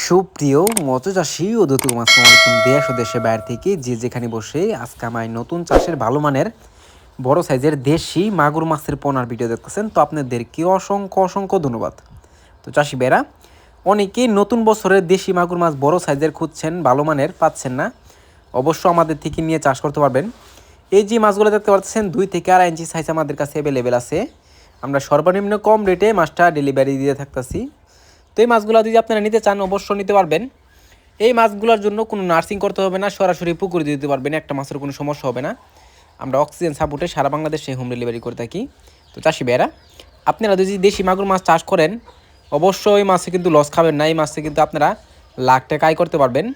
সুপ্রিয় মৎস্যচাষী ও দর্শক আসসালামু আলাইকুম। দেশ ও দেশের বাইরে থেকে যে যেখানে বসে আজকে আমার নতুন চাষের ভালো মানের বড় সাইজের দেশি মাগুর মাছের পোনার ভিডিও দেখতেছেন, তো আপনাদেরকে অসংখ্য অসংখ্য ধন্যবাদ। তো চাষি ভাইরা, অনেকেই নতুন বছরে দেশি মাগুর মাছ বড় সাইজের খুঁজছেন, ভালো মানের পাচ্ছেন না, অবশ্য আমাদের থেকে নিয়ে চাষ করতে পারবেন। এই যে মাছগুলো দেখতে পাচ্ছেন 2 থেকে 2.5 ইঞ্চি সাইজ আমাদের কাছে অ্যাভেলেবেল আছে। আমরা সর্বনিম্ন কম রেটে মাছটা ডেলিভারি দিয়ে থাকতেছি। তো এই মাছগুলো যদি আপনারা নিতে চান অবশ্যই নিতে পারবেন। এই মাছগুলোর জন্য কোনো নার্সিং করতে হবে না, সরাসরি পুকুরে দিতে পারবেন, একটা মাছের কোনো সমস্যা হবে না। আমরা অক্সিজেন সাপোর্টে সারা বাংলাদেশে হোম ডেলিভারি করে থাকি। তো চাষি ভাইয়েরা, আপনারা যদি দেশি মাগুর মাছ চাষ করেন অবশ্যই মাছে কিন্তু লস খাবেন না। এই মাছে কিন্তু আপনারা লাখ টাকা আয় করতে পারবেন।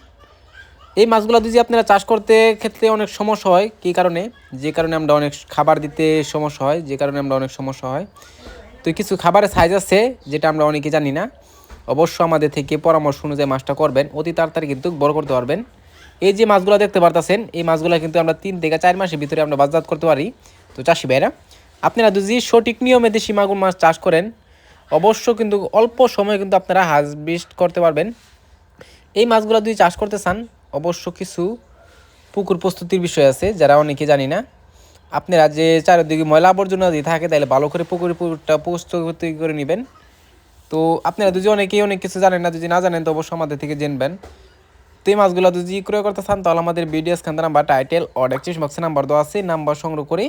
এই মাছগুলো যদি আপনারা চাষ করতে ক্ষেত্রে অনেক সমস্যা হয়, কী কারণে? যে কারণে আমরা অনেক খাবার দিতে সমস্যা হয়, যে কারণে আমরা অনেক সমস্যা হয়। তো কিছু খাবারের সাইজ আছে যেটা আমরা অনেকে জানি না। অবশ্য আমাদের থেকে পরামর্শ অনুযায়ী মাছটা করবেন, অতি তাড়াতাড়ি কিন্তু বড় করতে পারবেন। এই যে মাছগুলো দেখতে পারতেছেন, এই মাছগুলো কিন্তু আমরা 3 থেকে 4 মাসের ভিতরে আমরা বাজারজাত করতে পারি। তো চাষি ভাইরা, আপনারা যদি সঠিক নিয়মে দেশি মাগুর মাছ চাষ করেন অবশ্য কিন্তু অল্প সময়ে কিন্তু আপনারা হারভেস্ট করতে পারবেন। এই মাছগুলো যদি চাষ করতে চান অবশ্য কিছু পুকুর প্রস্তুতির বিষয় আছে যারা অনেকে জানি না। আপনারা যে চারিদিকে ময়লা আবর্জনা যদি থাকে তাহলে ভালো করে পুকুরটা প্রস্তুতি করে নেবেন। তো আপনারা যদি অনেকেই অনেক কিছু জানেন না, যদি না জানেন তো অবশ্যই আমাদের থেকে জানবেন। তো এই মাছগুলো যদি ক্রয় করতে চান তাহলে আমাদের ভিডিও স্ক্যান নাম্বার, টাইটেল ও ডেসক্রিপশন বক্সে নাম্বার দেওয়া আছে, নাম্বার সংগ্রহ করে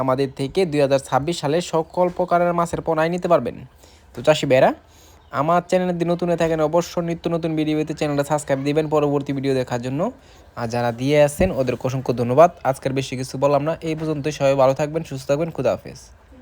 আমাদের থেকে 2026 সালে সকল প্রকারের মাছের পোনায় নিতে পারবেন। তো চাষি ভাইরা, আমার চ্যানেলে যদি নতুন হয়ে থাকেন অবশ্যই নিত্য নতুন ভিডিও পেতে চ্যানেলটা সাবস্ক্রাইব দিবেন পরবর্তী ভিডিও দেখার জন্য। আর যারা দিয়ে আছেন ওদের অসংখ্য ধন্যবাদ। আজকের বেশি কিছু বললাম না, এই পর্যন্তই। সবাই ভালো থাকবেন, সুস্থ থাকবেন, খুদা হাফেজ।